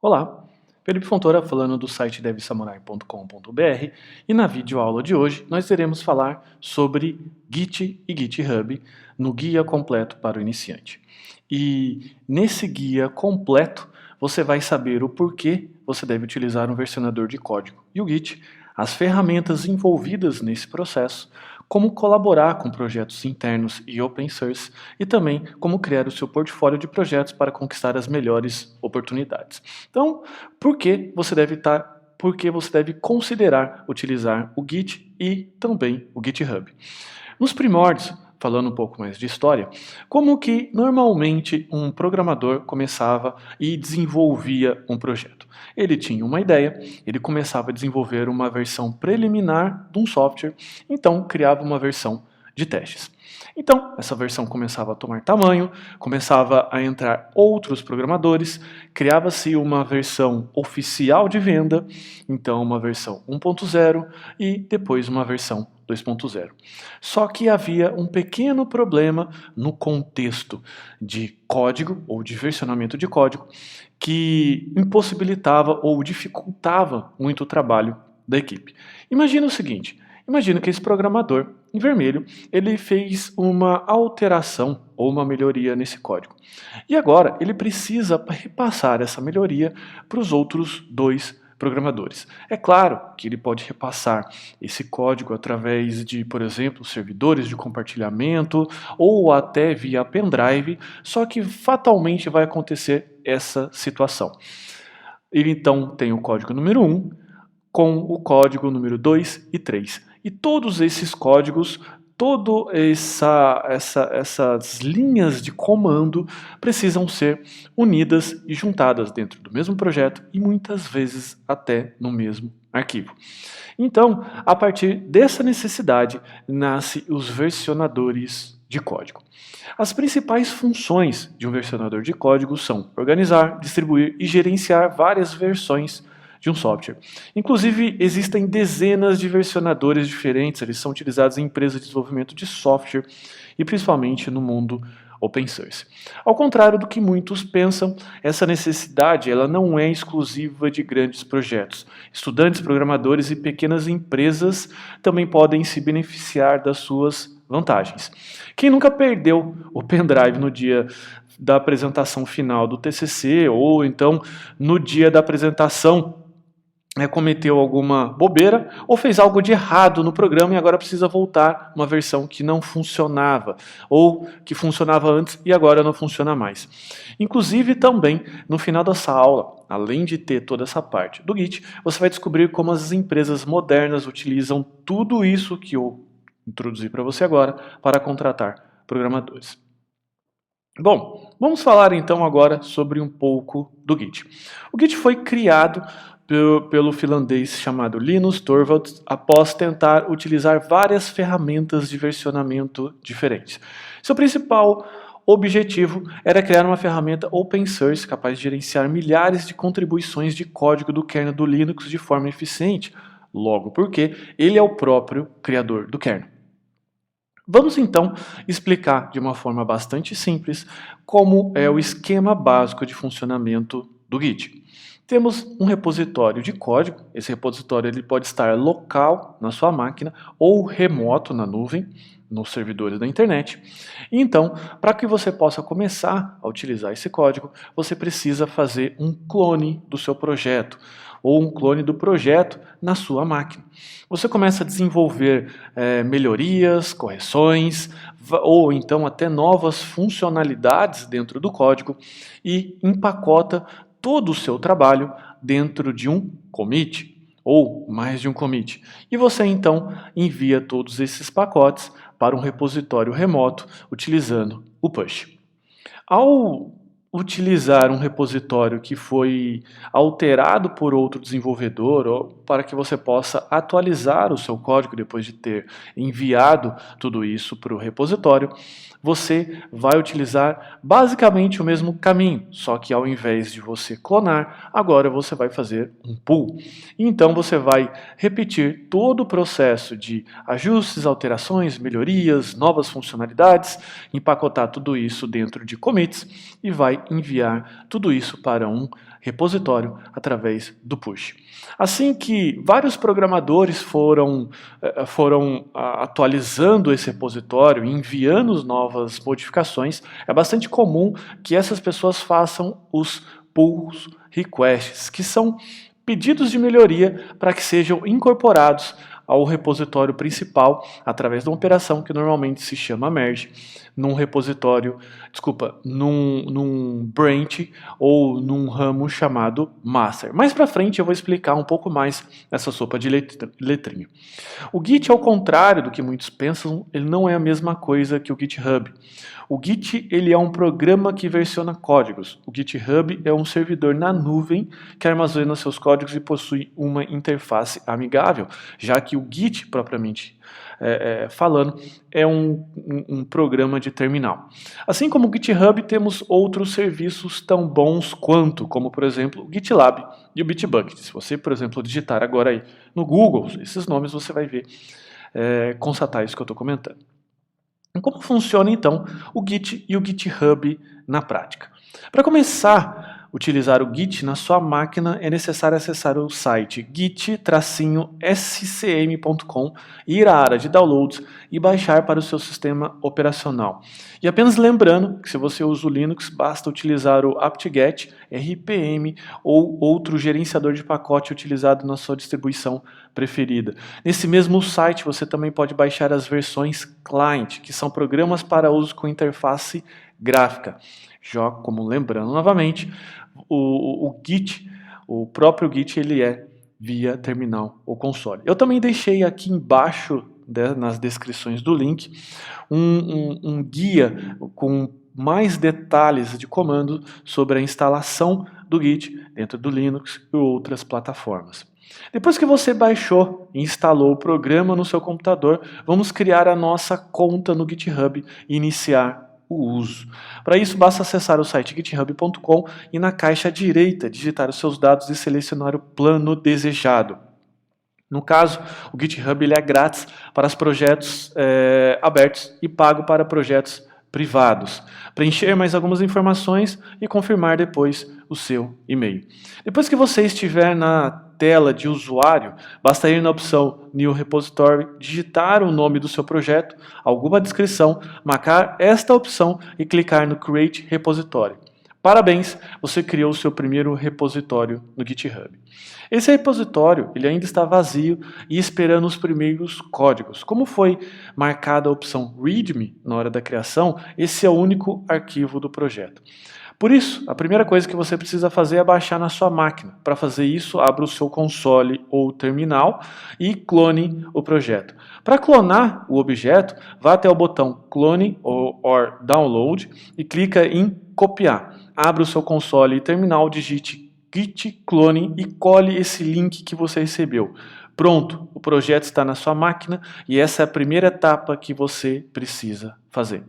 Olá, Felipe Fontoura falando do site devsamurai.com.br e na videoaula de hoje nós iremos falar sobre Git e GitHub no Guia Completo para o Iniciante. E nesse guia completo você vai saber o porquê você deve utilizar um versionador de código e o Git, as ferramentas envolvidas nesse processo, como colaborar com projetos internos e open source e também como criar o seu portfólio de projetos para conquistar as melhores oportunidades. Então, por que você deve considerar utilizar o Git e também o GitHub? Nos primórdios, falando um pouco mais de história, como que normalmente um programador começava e desenvolvia um projeto? Ele tinha uma ideia, ele começava a desenvolver uma versão preliminar de um software, então criava uma versão de testes. Então, essa versão começava a tomar tamanho, começava a entrar outros programadores, criava-se uma versão oficial de venda, então uma versão 1.0 e depois uma versão 2.0. Só que havia um pequeno problema no contexto de código ou de versionamento de código que impossibilitava ou dificultava muito o trabalho da equipe. Imagina o seguinte, imagina que esse programador, em vermelho, ele fez uma alteração ou uma melhoria nesse código. E agora ele precisa repassar essa melhoria para os outros dois programadores. É claro que ele pode repassar esse código através de, por exemplo, servidores de compartilhamento ou até via pendrive, só que fatalmente vai acontecer essa situação. Ele então tem o código número 1 com o código número 2 e 3. E todos esses códigos, essas linhas de comando precisam ser unidas e juntadas dentro do mesmo projeto e muitas vezes até no mesmo arquivo. Então, a partir dessa necessidade, nascem os versionadores de código. As principais funções de um versionador de código são organizar, distribuir e gerenciar várias versões de um software. Inclusive, existem dezenas de versionadores diferentes, eles são utilizados em empresas de desenvolvimento de software e principalmente no mundo open source. Ao contrário do que muitos pensam, essa necessidade ela não é exclusiva de grandes projetos. Estudantes, programadores e pequenas empresas também podem se beneficiar das suas vantagens. Quem nunca perdeu o pendrive no dia da apresentação final do TCC ou então no dia da apresentação cometeu alguma bobeira ou fez algo de errado no programa e agora precisa voltar uma versão que não funcionava ou que funcionava antes e agora não funciona mais. Inclusive também no final dessa aula, além de ter toda essa parte do Git, você vai descobrir como as empresas modernas utilizam tudo isso que eu introduzi para você agora para contratar programadores. Bom, vamos falar então agora sobre um pouco do Git. O Git foi criado pelo finlandês chamado Linus Torvalds após tentar utilizar várias ferramentas de versionamento diferentes. Seu principal objetivo era criar uma ferramenta open source capaz de gerenciar milhares de contribuições de código do kernel do Linux de forma eficiente, logo porque ele é o próprio criador do kernel. Vamos então explicar de uma forma bastante simples como é o esquema básico de funcionamento do Git. Temos um repositório de código, esse repositório ele pode estar local na sua máquina ou remoto na nuvem, nos servidores da internet. E então, para que você possa começar a utilizar esse código, você precisa fazer um clone do seu projeto ou um clone do projeto na sua máquina. Você começa a desenvolver melhorias, correções ou então até novas funcionalidades dentro do código e empacota todo o seu trabalho dentro de um commit ou mais de um commit. E você então envia todos esses pacotes para um repositório remoto utilizando o push. Ao utilizar um repositório que foi alterado por outro desenvolvedor ou para que você possa atualizar o seu código depois de ter enviado tudo isso para o repositório, você vai utilizar basicamente o mesmo caminho, só que ao invés de você clonar, agora você vai fazer um pull. Então você vai repetir todo o processo de ajustes, alterações, melhorias, novas funcionalidades, empacotar tudo isso dentro de commits e vai enviar tudo isso para um repositório através do push. Assim que vários programadores foram atualizando esse repositório, enviando novas modificações, é bastante comum que essas pessoas façam os pull requests, que são pedidos de melhoria para que sejam incorporados ao repositório principal através de uma operação que normalmente se chama merge, num branch ou num ramo chamado master. Mais para frente eu vou explicar um pouco mais essa sopa de letrinha. O Git, ao contrário do que muitos pensam, ele não é a mesma coisa que o GitHub. O Git ele é um programa que versiona códigos. O GitHub é um servidor na nuvem que armazena seus códigos e possui uma interface amigável, já que o Git, propriamente falando, é um programa de terminal. Assim como o GitHub, temos outros serviços tão bons quanto, como por exemplo o GitLab e o Bitbucket. Se você, por exemplo, digitar agora aí no Google esses nomes, você vai ver, constatar isso que eu estou comentando. Como funciona então o Git e o GitHub na prática? Para começar a utilizar o Git na sua máquina, é necessário acessar o site git-scm.com, ir à área de downloads e baixar para o seu sistema operacional. E apenas lembrando que se você usa o Linux, basta utilizar o apt-get, RPM ou outro gerenciador de pacote utilizado na sua distribuição preferida. Nesse mesmo site você também pode baixar as versões client, que são programas para uso com interface gráfica. Já como lembrando novamente, o Git, o próprio Git, ele é via terminal ou console. Eu também deixei aqui embaixo, nas descrições do link, um guia com mais detalhes de comando sobre a instalação do Git dentro do Linux e outras plataformas. Depois que você baixou e instalou o programa no seu computador, vamos criar a nossa conta no GitHub e iniciar o uso. Para isso, basta acessar o site github.com e na caixa direita digitar os seus dados e selecionar o plano desejado. No caso, o GitHub ele é grátis para os projetos abertos e pago para projetos privados. Preencher mais algumas informações e confirmar depois o seu e-mail. Depois que você estiver na tela de usuário, basta ir na opção New Repository, digitar o nome do seu projeto, alguma descrição, marcar esta opção e clicar no Create Repository. Parabéns, você criou o seu primeiro repositório no GitHub. Esse repositório ele ainda está vazio e esperando os primeiros códigos. Como foi marcada a opção README na hora da criação, esse é o único arquivo do projeto. Por isso, a primeira coisa que você precisa fazer é baixar na sua máquina. Para fazer isso, abra o seu console ou terminal e clone o projeto. Para clonar o objeto, vá até o botão Clone or Download e clica em Copiar. Abra o seu console e terminal, digite git clone e cole esse link que você recebeu. Pronto, o projeto está na sua máquina e essa é a primeira etapa que você precisa fazer.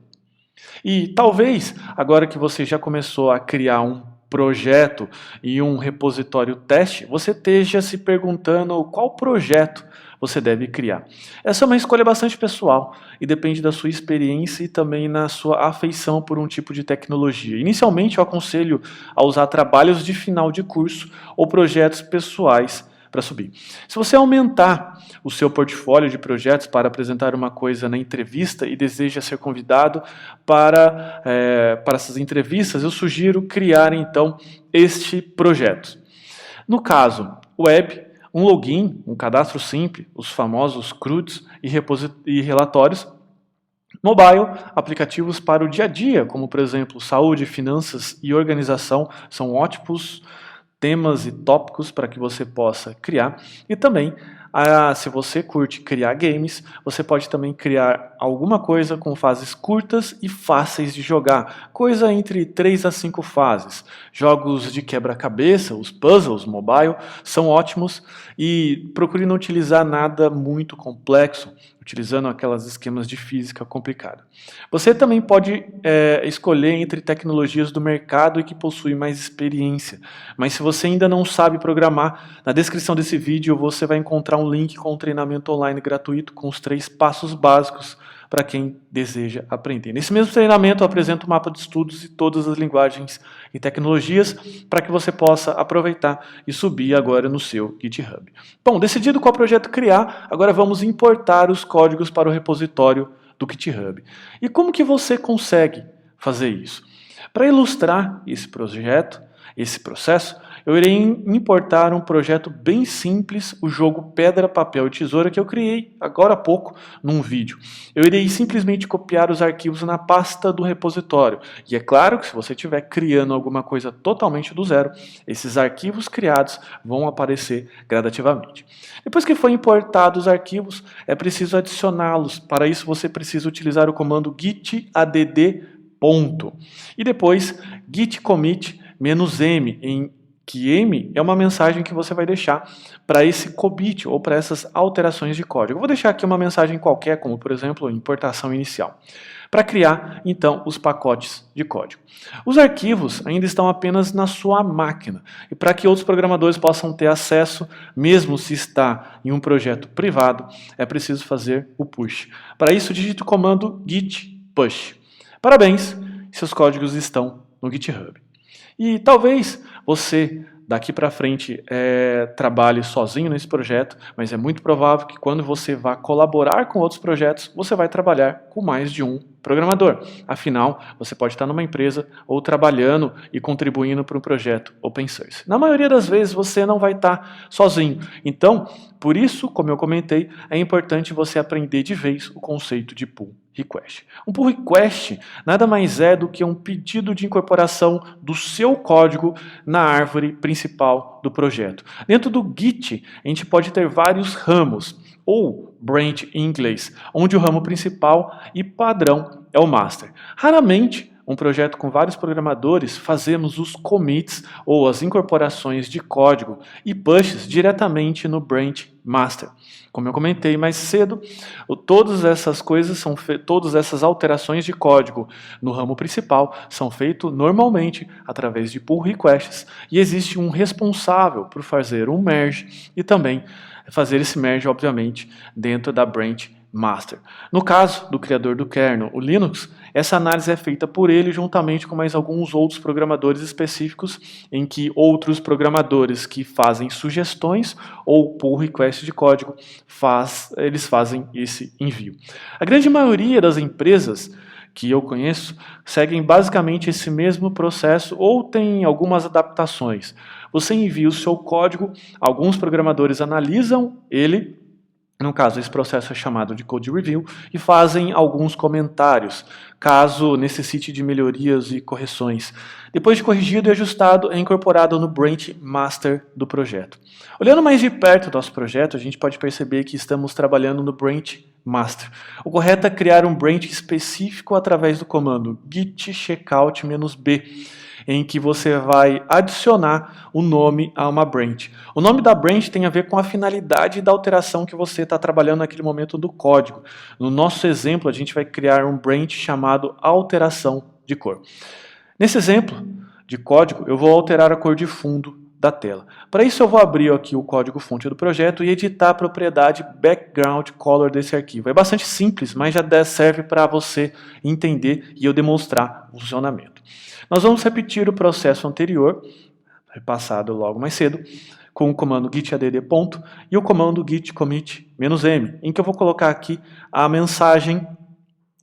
E talvez, agora que você já começou a criar um projeto e um repositório teste, você esteja se perguntando qual projeto você deve criar. Essa é uma escolha bastante pessoal e depende da sua experiência e também na sua afeição por um tipo de tecnologia. Inicialmente, eu aconselho a usar trabalhos de final de curso ou projetos pessoais para subir. Se você aumentar o seu portfólio de projetos para apresentar uma coisa na entrevista e deseja ser convidado para essas entrevistas, eu sugiro criar então este projeto. No caso, web, um login, um cadastro simples, os famosos CRUDs e relatórios. Mobile, aplicativos para o dia a dia, como por exemplo saúde, finanças e organização, são ótimos temas e tópicos para que você possa criar. E também se você curte criar games, você pode também criar alguma coisa com fases curtas e fáceis de jogar, coisa entre 3 a 5 fases. Jogos de quebra-cabeça, os puzzles mobile, são ótimos e procure não utilizar nada muito complexo, utilizando aquelas esquemas de física complicada. Você também pode escolher entre tecnologias do mercado e que possuem mais experiência, mas se você ainda não sabe programar, na descrição desse vídeo você vai encontrar um link com um treinamento online gratuito com os 3 passos básicos para quem deseja aprender. Nesse mesmo treinamento eu apresento um mapa de estudos e todas as linguagens e tecnologias para que você possa aproveitar e subir agora no seu GitHub. Bom, decidido qual projeto criar, agora vamos importar os códigos para o repositório do GitHub. E como que você consegue fazer isso? Para ilustrar esse processo, eu irei importar um projeto bem simples, o jogo Pedra, Papel e Tesoura, que eu criei agora há pouco num vídeo. Eu irei simplesmente copiar os arquivos na pasta do repositório. E é claro que se você estiver criando alguma coisa totalmente do zero, esses arquivos criados vão aparecer gradativamente. Depois que for importados os arquivos, é preciso adicioná-los. Para isso você precisa utilizar o comando git add ponto. E depois git commit "-m", em que "m" é uma mensagem que você vai deixar para esse commit ou para essas alterações de código. Eu vou deixar aqui uma mensagem qualquer, como por exemplo, importação inicial, para criar então os pacotes de código. Os arquivos ainda estão apenas na sua máquina, e para que outros programadores possam ter acesso, mesmo se está em um projeto privado, é preciso fazer o push. Para isso, digite o comando git push. Parabéns, seus códigos estão no GitHub. E talvez você daqui para frente trabalhe sozinho nesse projeto, mas é muito provável que quando você vá colaborar com outros projetos, você vai trabalhar com mais de um programador. Afinal, você pode estar numa empresa ou trabalhando e contribuindo para um projeto open source. Na maioria das vezes você não vai estar sozinho. Então, por isso, como eu comentei, é importante você aprender de vez o conceito de pull request. Um pull request nada mais é do que um pedido de incorporação do seu código na árvore principal do projeto. Dentro do Git, a gente pode ter vários ramos, ou branch em inglês, onde o ramo principal e padrão é o master. Raramente, um projeto com vários programadores, fazemos os commits ou as incorporações de código e pushes diretamente no branch master. Como eu comentei mais cedo, todas essas alterações de código no ramo principal são feitas normalmente através de pull requests e existe um responsável por fazer um merge e também fazer esse merge, obviamente, dentro da branch master. No caso do criador do kernel, o Linux, essa análise é feita por ele juntamente com mais alguns outros programadores específicos, em que outros programadores que fazem sugestões ou pull request de código, eles fazem esse envio. A grande maioria das empresas que eu conheço seguem basicamente esse mesmo processo ou tem algumas adaptações. Você envia o seu código, alguns programadores analisam ele. No caso, esse processo é chamado de Code Review e fazem alguns comentários, caso necessite de melhorias e correções. Depois de corrigido e ajustado, é incorporado no branch master do projeto. Olhando mais de perto do nosso projeto, a gente pode perceber que estamos trabalhando no branch master. O correto é criar um branch específico através do comando git checkout-b, em que você vai adicionar o nome a uma branch. O nome da branch tem a ver com a finalidade da alteração que você está trabalhando naquele momento do código. No nosso exemplo, a gente vai criar um branch chamado alteração de cor. Nesse exemplo de código, eu vou alterar a cor de fundo da tela. Para isso eu vou abrir aqui o código-fonte do projeto e editar a propriedade background color desse arquivo. É bastante simples, mas já serve para você entender e eu demonstrar o funcionamento. Nós vamos repetir o processo anterior, repassado logo mais cedo, com o comando git add ponto e o comando git commit "-m", em que eu vou colocar aqui a mensagem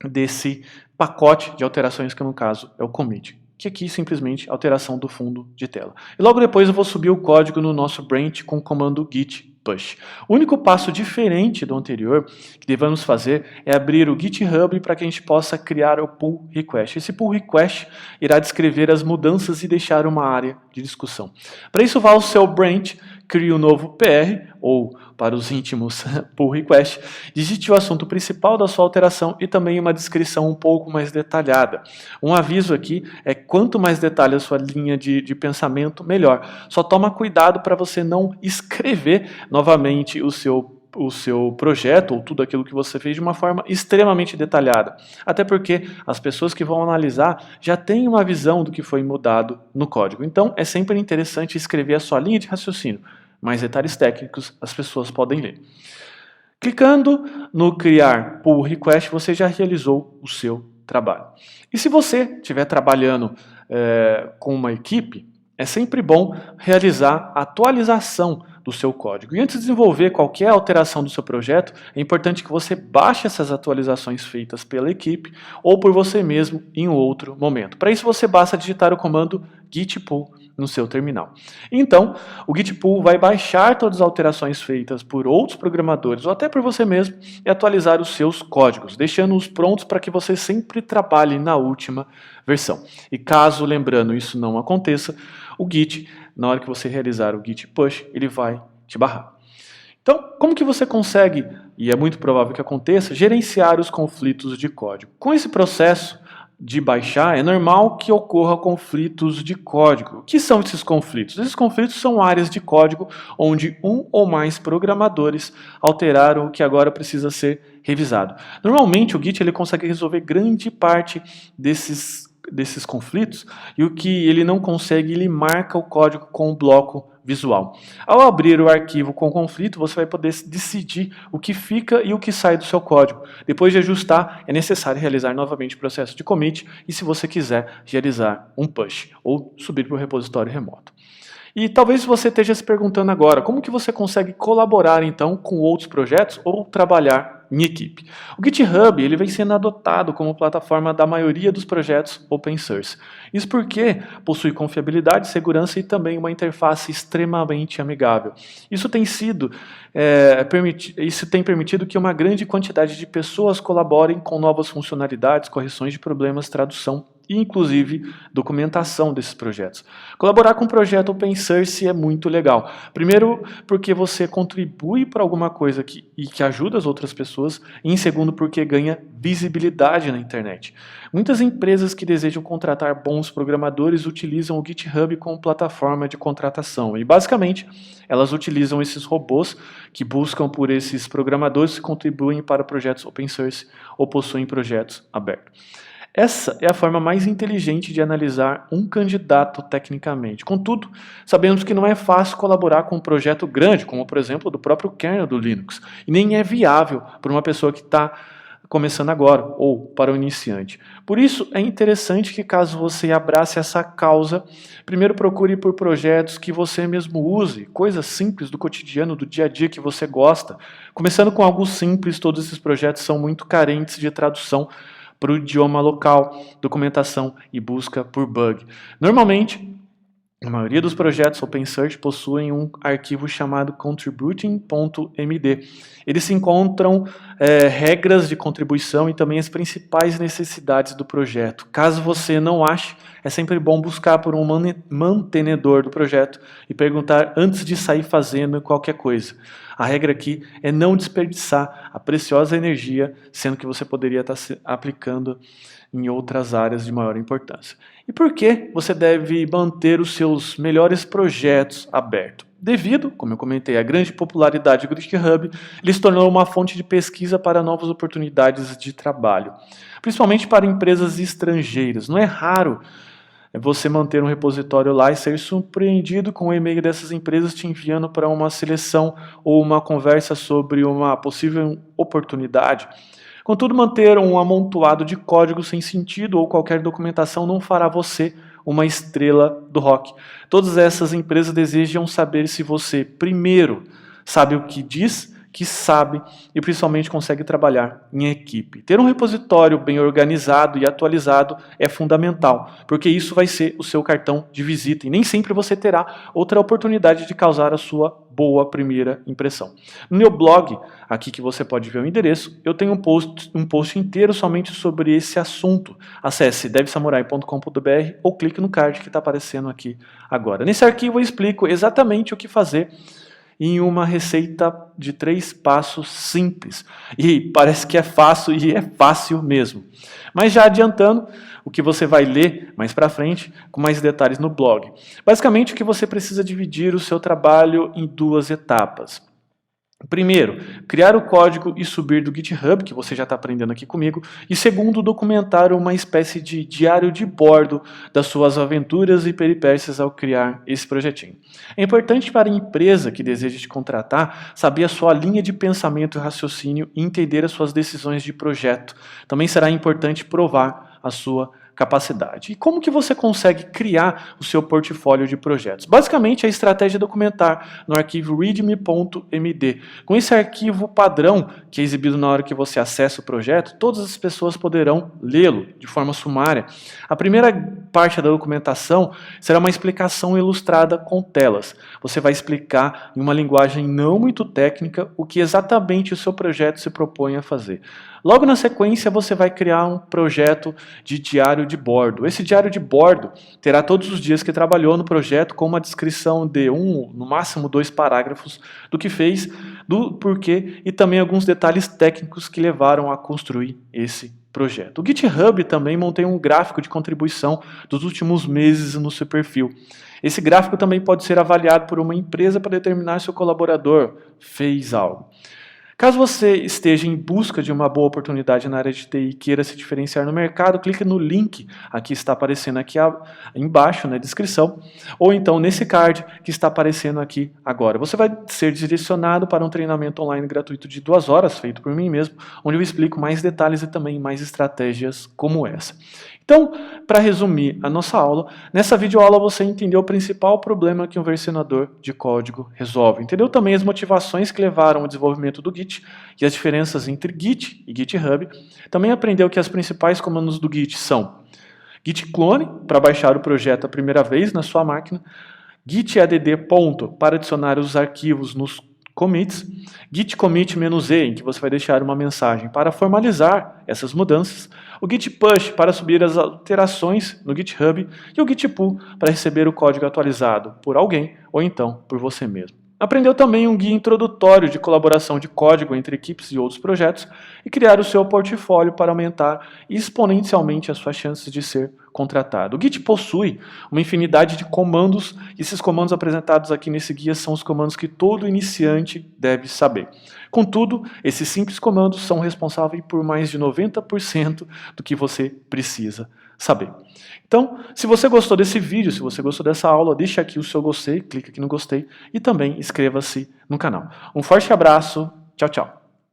desse pacote de alterações, que no caso é o commit, que aqui simplesmente alteração do fundo de tela. E logo depois eu vou subir o código no nosso branch com o comando git push. O único passo diferente do anterior que devemos fazer é abrir o GitHub para que a gente possa criar o pull request. Esse pull request irá descrever as mudanças e deixar uma área de discussão. Para isso, vá ao seu branch, crie um novo PR, ou para os íntimos, pull request, digite o assunto principal da sua alteração e também uma descrição um pouco mais detalhada. Um aviso aqui é quanto mais detalhe a sua linha de pensamento, melhor. Só toma cuidado para você não escrever novamente o seu projeto ou tudo aquilo que você fez de uma forma extremamente detalhada. Até porque as pessoas que vão analisar já têm uma visão do que foi mudado no código. Então é sempre interessante escrever a sua linha de raciocínio. Mais detalhes técnicos as pessoas podem ler. Clicando no criar pull request, você já realizou o seu trabalho. E se você estiver trabalhando com uma equipe, é sempre bom realizar a atualização do seu código. E antes de desenvolver qualquer alteração do seu projeto, é importante que você baixe essas atualizações feitas pela equipe ou por você mesmo em outro momento. Para isso, você basta digitar o comando git pull no seu terminal. Então, o git pull vai baixar todas as alterações feitas por outros programadores ou até por você mesmo e atualizar os seus códigos, deixando-os prontos para que você sempre trabalhe na última versão. E caso, lembrando, isso não aconteça, o Git, na hora que você realizar o git push, ele vai te barrar. Então, como que você consegue, e é muito provável que aconteça, gerenciar os conflitos de código? Com esse processo de baixar, é normal que ocorra conflitos de código. O que são esses conflitos? Esses conflitos são áreas de código onde um ou mais programadores alteraram o que agora precisa ser revisado. Normalmente o Git ele consegue resolver grande parte desses conflitos, e o que ele não consegue, ele marca o código com um bloco visual. Ao abrir o arquivo com conflito, você vai poder decidir o que fica e o que sai do seu código. Depois de ajustar, é necessário realizar novamente o processo de commit e, se você quiser, realizar um push ou subir para o repositório remoto. E talvez você esteja se perguntando agora, como que você consegue colaborar então com outros projetos ou trabalhar em equipe? O GitHub ele vem sendo adotado como plataforma da maioria dos projetos open source. Isso porque possui confiabilidade, segurança e também uma interface extremamente amigável. Isso tem permitido que uma grande quantidade de pessoas colaborem com novas funcionalidades, correções de problemas, tradução e, inclusive, documentação desses projetos. Colaborar com um projeto open source é muito legal. Primeiro, porque você contribui para alguma coisa que ajuda as outras pessoas. E, em segundo, porque ganha visibilidade na internet. Muitas empresas que desejam contratar bons programadores utilizam o GitHub como plataforma de contratação. E, basicamente, elas utilizam esses robôs que buscam por esses programadores que contribuem para projetos open source ou possuem projetos abertos. Essa é a forma mais inteligente de analisar um candidato tecnicamente. Contudo, sabemos que não é fácil colaborar com um projeto grande, como por exemplo do próprio kernel do Linux, e nem é viável para uma pessoa que está começando agora, ou para o iniciante. Por isso, é interessante que, caso você abrace essa causa, primeiro procure por projetos que você mesmo use, coisas simples do cotidiano, do dia a dia que você gosta. Começando com algo simples, todos esses projetos são muito carentes de tradução para o idioma local, documentação e busca por bug. Normalmente, a maioria dos projetos open source possuem um arquivo chamado contributing.md. Eles se encontram regras de contribuição e também as principais necessidades do projeto. Caso você não ache, é sempre bom buscar por um mantenedor do projeto e perguntar antes de sair fazendo qualquer coisa. A regra aqui é não desperdiçar a preciosa energia, sendo que você poderia estar se aplicando em outras áreas de maior importância. E por que você deve manter os seus melhores projetos abertos? Devido, como eu comentei, à grande popularidade do GitHub, ele se tornou uma fonte de pesquisa para novas oportunidades de trabalho, principalmente para empresas estrangeiras. Não é raro você manter um repositório lá e ser surpreendido com o e-mail dessas empresas te enviando para uma seleção ou uma conversa sobre uma possível oportunidade. Contudo, manter um amontoado de código sem sentido ou qualquer documentação não fará você uma estrela do rock. Todas essas empresas desejam saber se você, primeiro, sabe o que diz, que sabe e principalmente consegue trabalhar em equipe. Ter um repositório bem organizado e atualizado é fundamental, porque isso vai ser o seu cartão de visita e nem sempre você terá outra oportunidade de causar a sua boa primeira impressão. No meu blog, aqui que você pode ver o endereço, eu tenho um post inteiro somente sobre esse assunto. Acesse devsamurai.com.br ou clique no card que está aparecendo aqui agora. Nesse arquivo eu explico exatamente o que fazer em uma receita de 3 passos simples. E parece que é fácil, e é fácil mesmo. Mas já adiantando, o que você vai ler mais para frente, com mais detalhes no blog. Basicamente, o que você precisa dividir o seu trabalho em 2 etapas. Primeiro, criar o código e subir do GitHub, que você já está aprendendo aqui comigo. E segundo, documentar uma espécie de diário de bordo das suas aventuras e peripécias ao criar esse projetinho. É importante para a empresa que deseja te contratar saber a sua linha de pensamento e raciocínio e entender as suas decisões de projeto. Também será importante provar a sua capacidade. E como que você consegue criar o seu portfólio de projetos? Basicamente, a estratégia é documentar no arquivo readme.md. Com esse arquivo padrão, que é exibido na hora que você acessa o projeto, todas as pessoas poderão lê-lo de forma sumária. A primeira parte da documentação será uma explicação ilustrada com telas. Você vai explicar em uma linguagem não muito técnica o que exatamente o seu projeto se propõe a fazer. Logo na sequência, você vai criar um projeto de diário de bordo. Esse diário de bordo terá todos os dias que trabalhou no projeto com uma descrição de no máximo 2 parágrafos do que fez, do porquê e também alguns detalhes técnicos que levaram a construir esse projeto. O GitHub também montei um gráfico de contribuição dos últimos meses no seu perfil. Esse gráfico também pode ser avaliado por uma empresa para determinar se o colaborador fez algo. Caso você esteja em busca de uma boa oportunidade na área de TI e queira se diferenciar no mercado, clique no link que está aparecendo aqui embaixo na descrição, ou então nesse card que está aparecendo aqui agora. Você vai ser direcionado para um treinamento online gratuito de 2 horas, feito por mim mesmo, onde eu explico mais detalhes e também mais estratégias como essa. Então, para resumir a nossa aula, nessa videoaula você entendeu o principal problema que um versionador de código resolve. Entendeu também as motivações que levaram ao desenvolvimento do Git e as diferenças entre Git e GitHub. Também aprendeu que as principais comandos do Git são git clone, para baixar o projeto a primeira vez na sua máquina, git add ponto, para adicionar os arquivos nos commits, git commit -e, em que você vai deixar uma mensagem para formalizar essas mudanças, o git push para subir as alterações no GitHub e o git pull para receber o código atualizado por alguém ou então por você mesmo. Aprendeu também um guia introdutório de colaboração de código entre equipes e outros projetos e criar o seu portfólio para aumentar exponencialmente as suas chances de ser contratado. O Git possui uma infinidade de comandos e esses comandos apresentados aqui nesse guia são os comandos que todo iniciante deve saber. Contudo, esses simples comandos são responsáveis por mais de 90% do que você precisa saber. Então, se você gostou desse vídeo, se você gostou dessa aula, deixa aqui o seu gostei, clica aqui no gostei e também inscreva-se no canal. Um forte abraço, tchau, tchau.